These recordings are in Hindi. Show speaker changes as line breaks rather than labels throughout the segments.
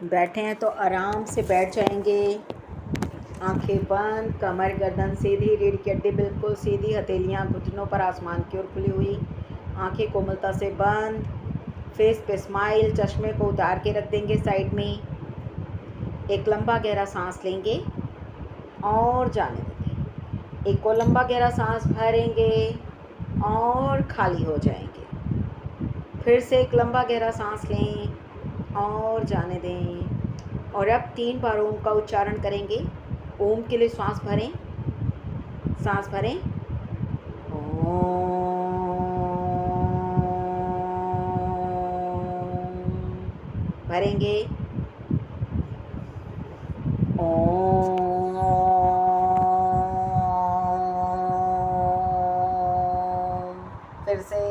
बैठे हैं तो आराम से बैठ जाएंगे। आंखें बंद, कमर गर्दन सीधी, रीढ़ की हड्डी बिल्कुल सीधी, हथेलियां घुटनों पर आसमान की ओर खुली हुई, आंखें कोमलता से बंद। फेस पे स्माइल, चश्मे को उतार के रख देंगे साइड में। एक लंबा गहरा सांस लेंगे और जाने देंगे। एक और लंबा गहरा सांस भरेंगे और खाली हो जाएंगे। फिर से एक लंबा गहरा सांस लें और जाने दें। और अब 3 बार ओम का उच्चारण करेंगे। ओम के लिए सांस भरें, सांस भरें। ओम। भरेंगे। ओम। फिर से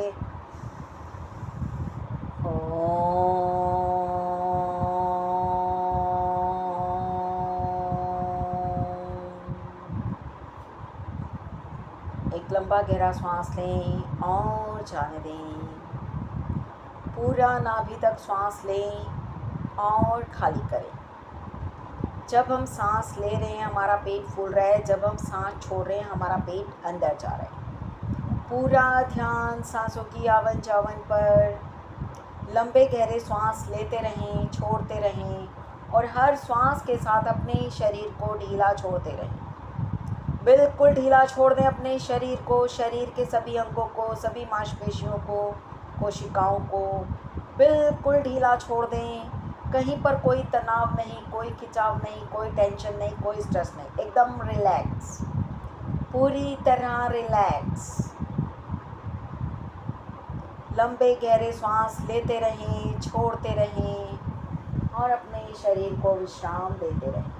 एक लंबा गहरा सांस लें और जाने दें। पूरा नाभि तक सांस लें और खाली करें। जब हम सांस ले रहे हैं हमारा पेट फूल रहा है, जब हम सांस छोड़ रहे हैं हमारा पेट अंदर जा रहा है। पूरा ध्यान सांसों की आवन जावन पर। लंबे गहरे सांस लेते रहें, छोड़ते रहें और हर सांस के साथ अपने शरीर को ढीला छोड़ते रहें। बिल्कुल ढीला छोड़ दें अपने शरीर को, शरीर के सभी अंगों को, सभी मांसपेशियों को, कोशिकाओं को बिल्कुल ढीला छोड़ दें। कहीं पर कोई तनाव नहीं, कोई खिंचाव नहीं, कोई टेंशन नहीं, कोई स्ट्रेस नहीं, एकदम रिलैक्स, पूरी तरह रिलैक्स। लंबे गहरे सांस लेते रहें, छोड़ते रहें और अपने शरीर को विश्राम देते रहें।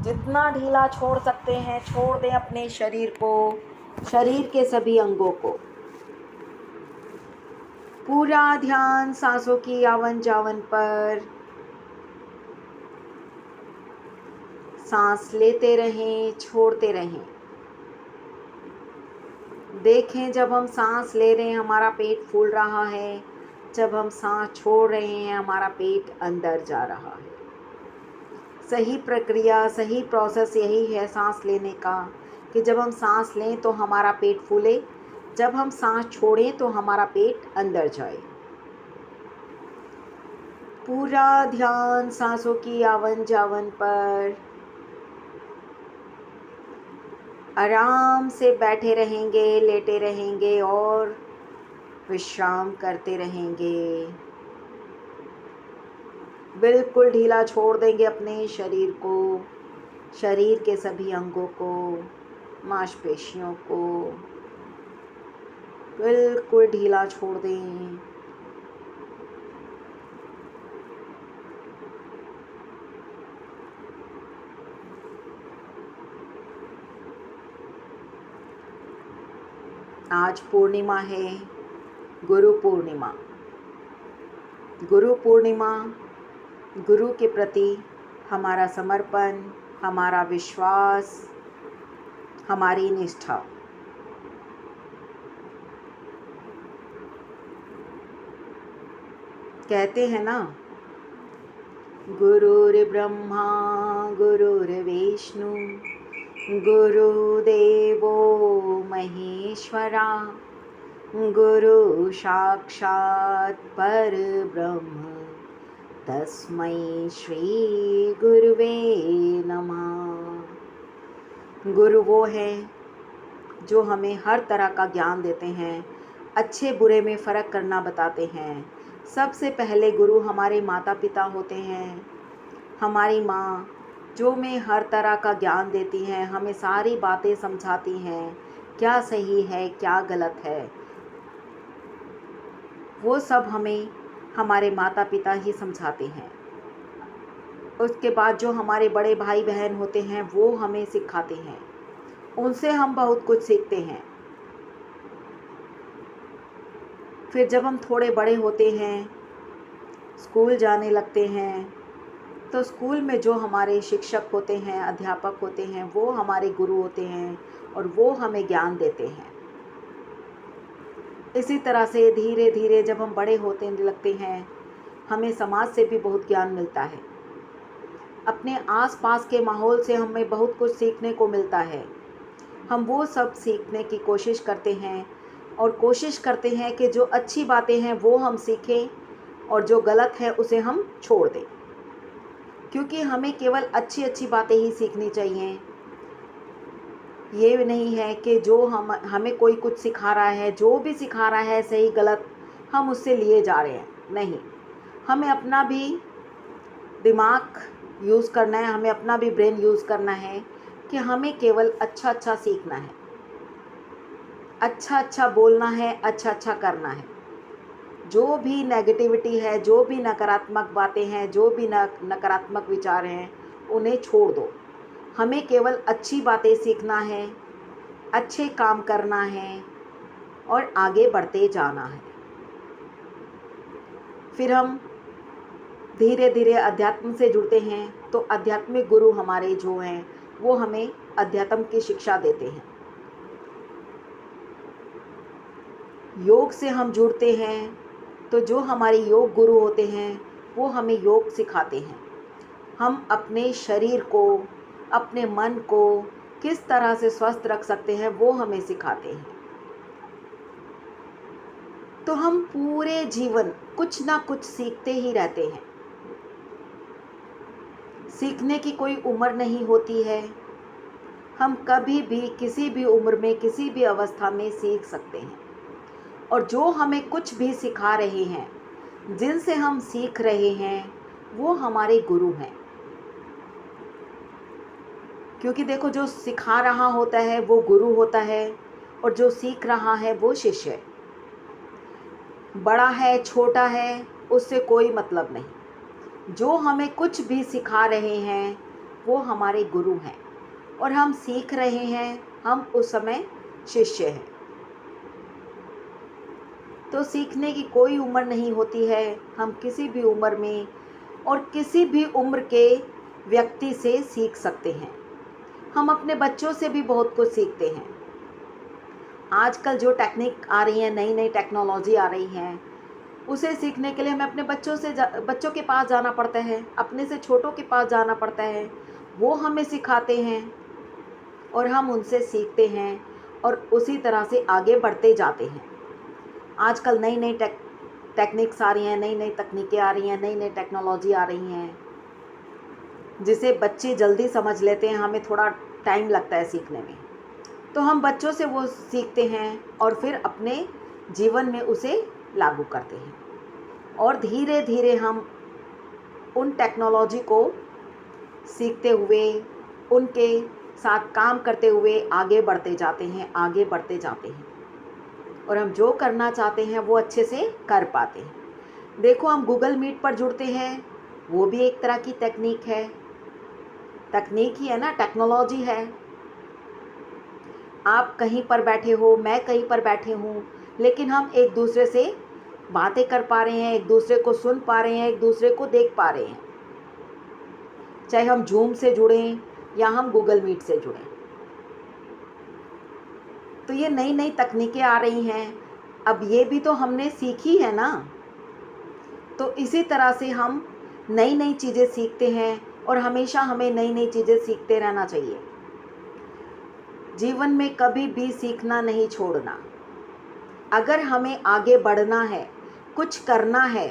जितना ढीला छोड़ सकते हैं छोड़ दें अपने शरीर को, शरीर के सभी अंगों को। पूरा ध्यान सांसों की आवन जावन पर। सांस लेते रहें, छोड़ते रहें। देखें जब हम सांस ले रहे हैं हमारा पेट फूल रहा है, जब हम सांस छोड़ रहे हैं हमारा पेट अंदर जा रहा है। सही प्रक्रिया, सही प्रोसेस यही है सांस लेने का, कि जब हम सांस लें तो हमारा पेट फूले, जब हम सांस छोड़ें तो हमारा पेट अंदर जाए। पूरा ध्यान सांसों की आवन जावन पर। आराम से बैठे रहेंगे, लेटे रहेंगे और विश्राम करते रहेंगे। बिल्कुल ढीला छोड़ देंगे अपने शरीर को, शरीर के सभी अंगों को, मांसपेशियों को बिल्कुल ढीला छोड़ दें। आज पूर्णिमा है, गुरु पूर्णिमा। गुरु पूर्णिमा, गुरु के प्रति हमारा समर्पण, हमारा विश्वास, हमारी निष्ठा। कहते हैं ना, गुरुर्ब्रह्मा गुरुर्विष्णु गुरुदेवो महेश्वरा, गुरु साक्षात् परब्रह्म तस्मै श्री गुरुवे नमः। गुरु वो हैं जो हमें हर तरह का ज्ञान देते हैं, अच्छे बुरे में फ़र्क करना बताते हैं। सबसे पहले गुरु हमारे माता पिता होते हैं। हमारी माँ जो हमें हर तरह का ज्ञान देती हैं, हमें सारी बातें समझाती हैं, क्या सही है क्या गलत है, वो सब हमें हमारे माता पिता ही समझाते हैं। उसके बाद जो हमारे बड़े भाई बहन होते हैं वो हमें सिखाते हैं, उनसे हम बहुत कुछ सीखते हैं। फिर जब हम थोड़े बड़े होते हैं, स्कूल जाने लगते हैं, तो स्कूल में जो हमारे शिक्षक होते हैं, अध्यापक होते हैं, वो हमारे गुरु होते हैं और वो हमें ज्ञान देते हैं। इसी तरह से धीरे धीरे जब हम बड़े होते लगते हैं हमें समाज से भी बहुत ज्ञान मिलता है। अपने आसपास के माहौल से हमें बहुत कुछ सीखने को मिलता है। हम वो सब सीखने की कोशिश करते हैं और कोशिश करते हैं कि जो अच्छी बातें हैं वो हम सीखें और जो गलत है उसे हम छोड़ दें, क्योंकि हमें केवल अच्छी अच्छी बातें ही सीखनी चाहिए। ये नहीं है कि जो हमें कोई कुछ सिखा रहा है, जो भी सिखा रहा है सही गलत हम उससे लिए जा रहे हैं, नहीं। हमें अपना भी दिमाग यूज़ करना है, हमें अपना भी ब्रेन यूज़ करना है कि हमें केवल अच्छा अच्छा सीखना है, अच्छा अच्छा बोलना है, अच्छा अच्छा करना है। जो भी नेगेटिविटी है, जो भी नकारात्मक बातें हैं, जो भी नकारात्मक विचार हैं, उन्हें छोड़ दो। हमें केवल अच्छी बातें सीखना है, अच्छे काम करना है और आगे बढ़ते जाना है। फिर हम धीरे धीरे अध्यात्म से जुड़ते हैं, तो आध्यात्मिक गुरु हमारे जो हैं वो हमें अध्यात्म की शिक्षा देते हैं। योग से हम जुड़ते हैं, तो जो हमारे योग गुरु होते हैं वो हमें योग सिखाते हैं। हम अपने शरीर को, अपने मन को किस तरह से स्वस्थ रख सकते हैं वो हमें सिखाते हैं। तो हम पूरे जीवन कुछ ना कुछ सीखते ही रहते हैं। सीखने की कोई उम्र नहीं होती है। हम कभी भी किसी भी उम्र में किसी भी अवस्था में सीख सकते हैं। और जो हमें कुछ भी सिखा रहे हैं, जिनसे हम सीख रहे हैं, वो हमारे गुरु हैं। क्योंकि देखो, जो सिखा रहा होता है वो गुरु होता है और जो सीख रहा है वो शिष्य है। बड़ा है छोटा है उससे कोई मतलब नहीं। जो हमें कुछ भी सिखा रहे हैं वो हमारे गुरु हैं और हम सीख रहे हैं, हम उस समय शिष्य हैं। तो सीखने की कोई उम्र नहीं होती है। हम किसी भी उम्र में और किसी भी उम्र के व्यक्ति से सीख सकते हैं। हम अपने बच्चों से भी बहुत कुछ सीखते हैं। आजकल जो टेक्निक आ रही है, नई नई टेक्नोलॉजी आ रही है, उसे सीखने के लिए हमें अपने बच्चों के पास जाना पड़ता है, अपने से छोटों के पास जाना पड़ता है। वो हमें सिखाते हैं और हम उनसे सीखते हैं और उसी तरह से आगे बढ़ते जाते हैं। आजकल नई नई टेक्निक्स आ रही हैं, नई नई तकनीकें आ रही हैं, नई नई टेक्नोलॉजी आ रही हैं, जिसे बच्चे जल्दी समझ लेते हैं, हमें थोड़ा टाइम लगता है सीखने में। तो हम बच्चों से वो सीखते हैं और फिर अपने जीवन में उसे लागू करते हैं और धीरे धीरे हम उन टेक्नोलॉजी को सीखते हुए, उनके साथ काम करते हुए आगे बढ़ते जाते हैं, आगे बढ़ते जाते हैं और हम जो करना चाहते हैं वो अच्छे से कर पाते हैं। देखो, हम गूगल मीट पर जुड़ते हैं, वो भी एक तरह की तकनीक है। तकनीक ही है ना, टेक्नोलॉजी है। आप कहीं पर बैठे हो, मैं कहीं पर बैठे हूँ, लेकिन हम एक दूसरे से बातें कर पा रहे हैं, एक दूसरे को सुन पा रहे हैं, एक दूसरे को देख पा रहे हैं। चाहे हम जूम से जुड़ें या हम गूगल मीट से जुड़ें। तो ये नई नई तकनीकें आ रही हैं, अब ये भी तो हमने सीखी है ना। तो इसी तरह से हम नई नई चीज़ें सीखते हैं और हमेशा हमें नई नई चीज़ें सीखते रहना चाहिए। जीवन में कभी भी सीखना नहीं छोड़ना। अगर हमें आगे बढ़ना है, कुछ करना है,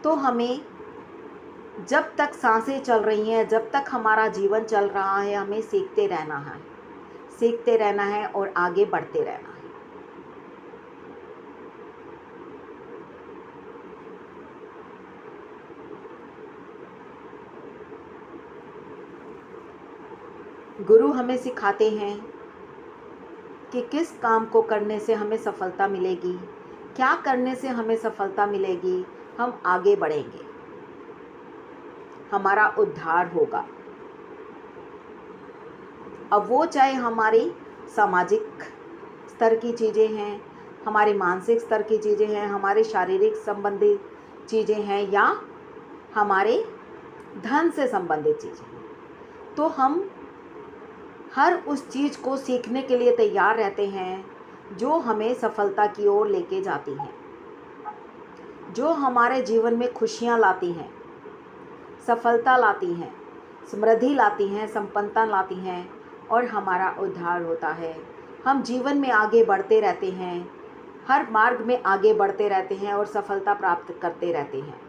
तो हमें जब तक सांसें चल रही हैं, जब तक हमारा जीवन चल रहा है, हमें सीखते रहना है, सीखते रहना है और आगे बढ़ते रहना है। गुरु हमें सिखाते हैं कि किस काम को करने से हमें सफलता मिलेगी, क्या करने से हमें सफलता मिलेगी, हम आगे बढ़ेंगे, हमारा उद्धार होगा। अब वो चाहे हमारी सामाजिक स्तर की चीज़ें हैं, हमारे मानसिक स्तर की चीज़ें हैं, हमारे शारीरिक संबंधित चीज़ें हैं या हमारे धन से संबंधित चीज़ें हैं, तो हम हर उस चीज़ को सीखने के लिए तैयार रहते हैं जो हमें सफलता की ओर लेके जाती है। जो हमारे जीवन में खुशियाँ लाती हैं, सफलता लाती हैं, समृद्धि लाती हैं, संपन्नता लाती हैं और हमारा उद्धार होता है। हम जीवन में आगे बढ़ते रहते हैं, हर मार्ग में आगे बढ़ते रहते हैं और सफलता प्राप्त करते रहते हैं।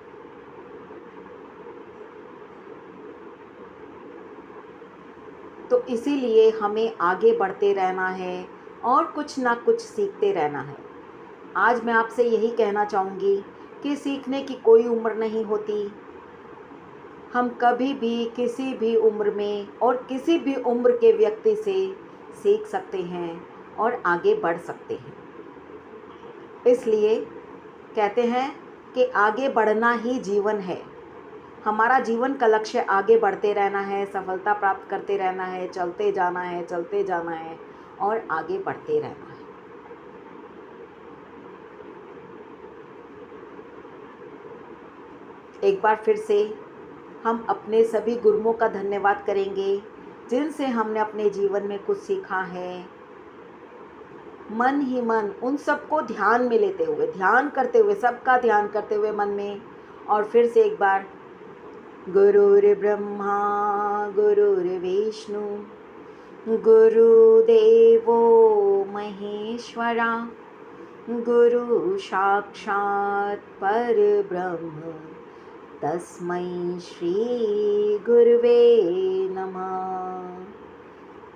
तो इसीलिए हमें आगे बढ़ते रहना है और कुछ ना कुछ सीखते रहना है। आज मैं आपसे यही कहना चाहूँगी कि सीखने की कोई उम्र नहीं होती। हम कभी भी किसी भी उम्र में और किसी भी उम्र के व्यक्ति से सीख सकते हैं और आगे बढ़ सकते हैं। इसलिए कहते हैं कि आगे बढ़ना ही जीवन है। हमारा जीवन का लक्ष्य आगे बढ़ते रहना है, सफलता प्राप्त करते रहना है, चलते जाना है और आगे बढ़ते रहना है। एक बार फिर से हम अपने सभी गुरुओं का धन्यवाद करेंगे जिनसे हमने अपने जीवन में कुछ सीखा है। मन ही मन उन सबको ध्यान में लेते हुए, ध्यान करते हुए, सबका ध्यान करते हुए मन में, और फिर से एक बार गुरुर्ब्रह्मा गुरुर्विष्णु गुरुदेवो महेश्वरा गुरु साक्षात् परब्रह्म तस्मै श्री गुरुवे नमः।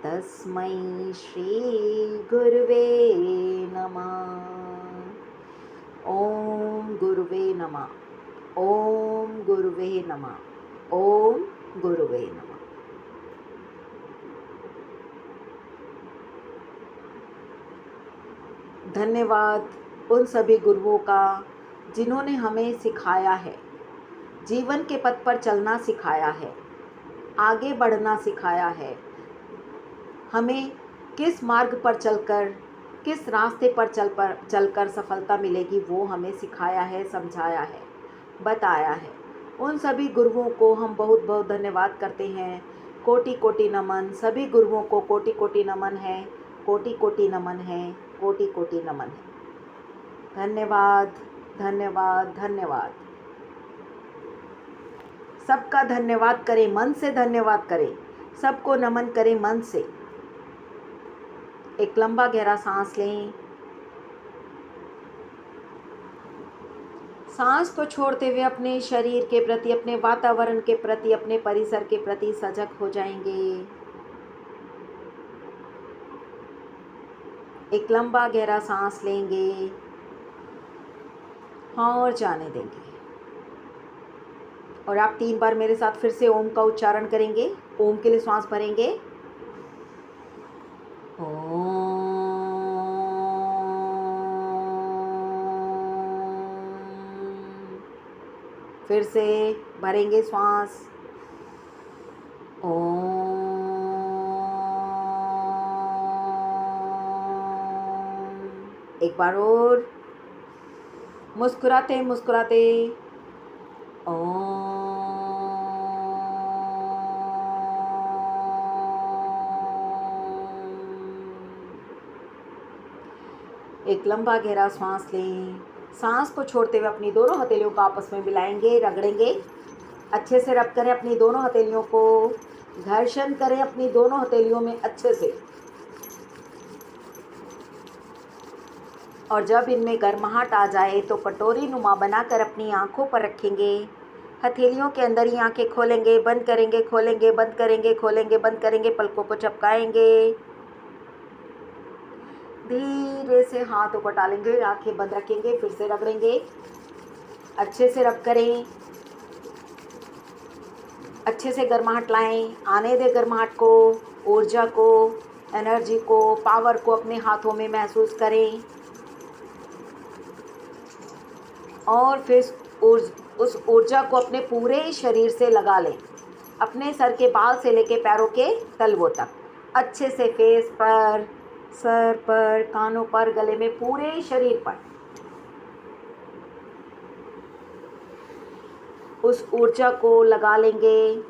तस्मै श्री गुरुवे नमः। ओम गुरुवे नमः। ओम गुरुवे नमः। ओम गुरुवे नमः। धन्यवाद उन सभी गुरुओं का जिन्होंने हमें सिखाया है, जीवन के पथ पर चलना सिखाया है, आगे बढ़ना सिखाया है। हमें किस मार्ग पर चलकर, किस रास्ते पर चलकर सफलता मिलेगी वो हमें सिखाया है, समझाया है, बताया है। उन सभी गुरुओं को हम बहुत बहुत धन्यवाद करते हैं। कोटि कोटि नमन सभी गुरुओं को, कोटि कोटि नमन है, कोटि कोटि नमन है, कोटि कोटि नमन है। धन्यवाद धन्यवाद धन्यवाद। सबका धन्यवाद करें, मन से धन्यवाद करें, सबको नमन करें मन से। एक लंबा गहरा सांस लें। सांस को छोड़ते हुए अपने शरीर के प्रति, अपने वातावरण के प्रति, अपने परिसर के प्रति सजग हो जाएंगे। एक लंबा गहरा सांस लेंगे और जाने देंगे। और आप 3 बार मेरे साथ फिर से ओम का उच्चारण करेंगे। ओम के लिए श्वास भरेंगे। फिर से भरेंगे श्वास। एक बार और मुस्कुराते मुस्कुराते एक लंबा गहरा सांस लें। सांस को छोड़ते हुए अपनी दोनों हथेलियों को आपस में मिलाएंगे, रगड़ेंगे। अच्छे से रब करें अपनी दोनों हथेलियों को, घर्षण करें अपनी दोनों हथेलियों में अच्छे से। और जब इनमें गर्माहट आ जाए तो कटोरी नुमा बनाकर अपनी आँखों पर रखेंगे। हथेलियों के अंदर ही आँखें खोलेंगे, बंद करेंगे, खोलेंगे, बंद करेंगे, खोलेंगे, बंद करेंगे, पलकों को चपकाएंगे। धीरे से हाथ ऊपर डालेंगे, आँखें बंद रखेंगे, फिर से रगड़ेंगे। अच्छे से रब करें, अच्छे से गर्माहट लाएं, आने दें गर्माहट को, ऊर्जा को, एनर्जी को, पावर को अपने हाथों में महसूस करें। और फिर उस ऊर्जा को अपने पूरे शरीर से लगा लें, अपने सर के बाल से लेके पैरों के तलवों तक, अच्छे से फेस पर, सर पर, कानों पर, गले में, पूरे शरीर पर उस ऊर्जा को लगा लेंगे।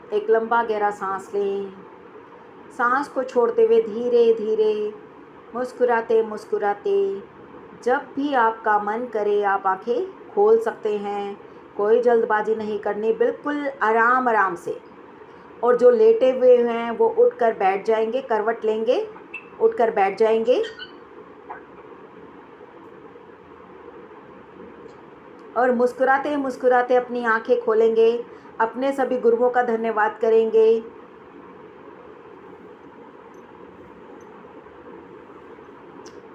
एक लंबा गहरा सांस लें। सांस को छोड़ते हुए धीरे धीरे मुस्कुराते मुस्कुराते जब भी आपका मन करे आप आंखें खोल सकते हैं। कोई जल्दबाजी नहीं करनी, बिल्कुल आराम आराम से। और जो लेटे हुए हैं वो उठकर बैठ जाएंगे, करवट लेंगे, उठकर बैठ जाएंगे और मुस्कुराते मुस्कुराते अपनी आंखें खोलेंगे। अपने सभी गुरुओं का धन्यवाद करेंगे।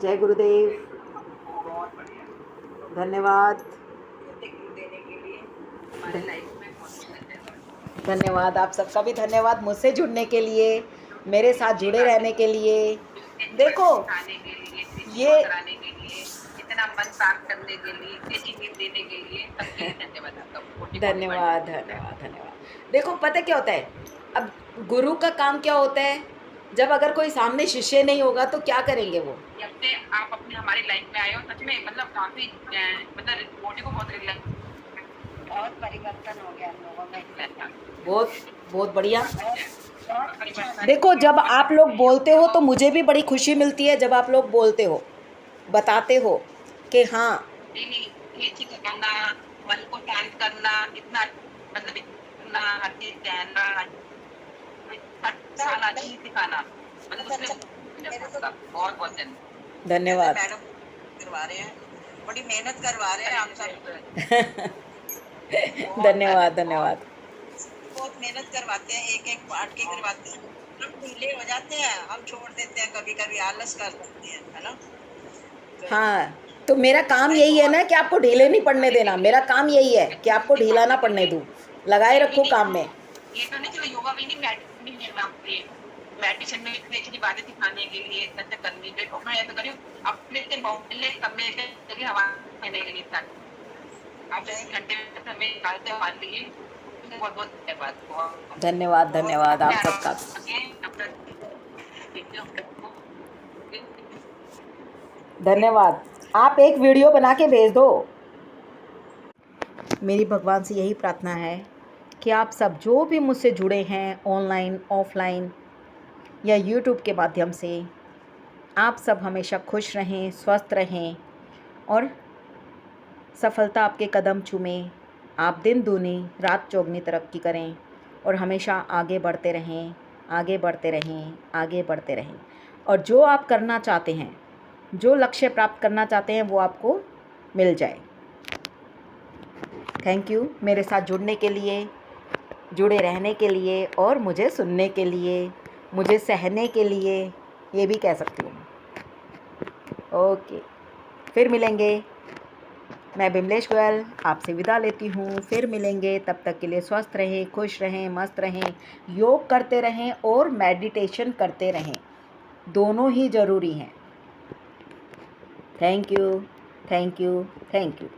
जय गुरुदेव। धन्यवाद। धन्यवाद आप सबका भी धन्यवाद मुझसे जुड़ने के लिए, मेरे साथ जुड़े रहने के लिए। देखो ये इतना मन शांत करने के लिए, इतनी नींद देने के लिए, सबके लिए धन्यवाद आपका। धन्यवाद धन्यवाद धन्यवाद। देखो पता क्या होता है, अब गुरु का काम क्या होता है, जब अगर कोई सामने शिष्य नहीं होगा तो क्या करेंगे वो। जब से आप अपने हमारी लाइफ में आए हो सच में मतलब काफी मतलब बॉडी को बहुत परिवर्तन हो गया हम लोगों में। बहुत बहुत बढ़िया। देखो जब आप लोग बोलते हो तो मुझे भी बड़ी खुशी मिलती है, जब आप लोग बोलते हो, बताते हो कि हाँ करना, मन को शांत करना, इतना मतलब इतना हर चीज जानना, सिखाना, मतलब बहुत बहुत धन्यवाद। मैडम करवा रहे हैं, बड़ी मेहनत करवा रहे हैं आप सब। धन्यवाद धन्यवाद। बहुत मेहनत करवाते हैं, एक एक पार्ट के करवाते हैं, हम ढीले हो जाते हैं, हम छोड़ देते हैं, कभी कभी आलस कर सकते हैं, है ना। हाँ तो मेरा काम यही है ना कि आपको ढीले नहीं पड़ने देना। मेरा काम यही है कि आपको ढीला ना पड़ने दूँ, लगाए रखो काम में। ये तो नहीं चलो योगा में नहीं मेडिटेशन में इतनी अच्छी बातें सिखाने के लिए इतना करने के लिए मैं तो करूँ अपने से मोहल्ले सब में जगह हवा देने के लिए आप 1 घंटे में समय निकालते हो हमारे लिए, बहुत बहुत धन्यवाद। धन्यवाद धन्यवाद आप सबका। धन्यवाद। आप एक वीडियो बना के भेज दो। मेरी भगवान से यही प्रार्थना है कि आप सब जो भी मुझसे जुड़े हैं ऑनलाइन ऑफलाइन या यूट्यूब के माध्यम से, आप सब हमेशा खुश रहें, स्वस्थ रहें और सफलता आपके कदम चूमें। आप दिन दूनी रात चौगनी तरक्की करें और हमेशा आगे बढ़ते रहें, आगे बढ़ते रहें, आगे बढ़ते रहें। और जो आप करना चाहते हैं, जो लक्ष्य प्राप्त करना चाहते हैं वो आपको मिल जाए। थैंक यू मेरे साथ जुड़ने के लिए, जुड़े रहने के लिए और मुझे सुनने के लिए, मुझे सहने के लिए, ये भी कह सकती हूँ। ओके, फिर मिलेंगे। मैं बिमलेश गोयल आपसे विदा लेती हूँ। फिर मिलेंगे, तब तक के लिए स्वस्थ रहें, खुश रहें, मस्त रहें, योग करते रहें और मेडिटेशन करते रहें, दोनों ही ज़रूरी हैं। Thank you, thank you, thank you.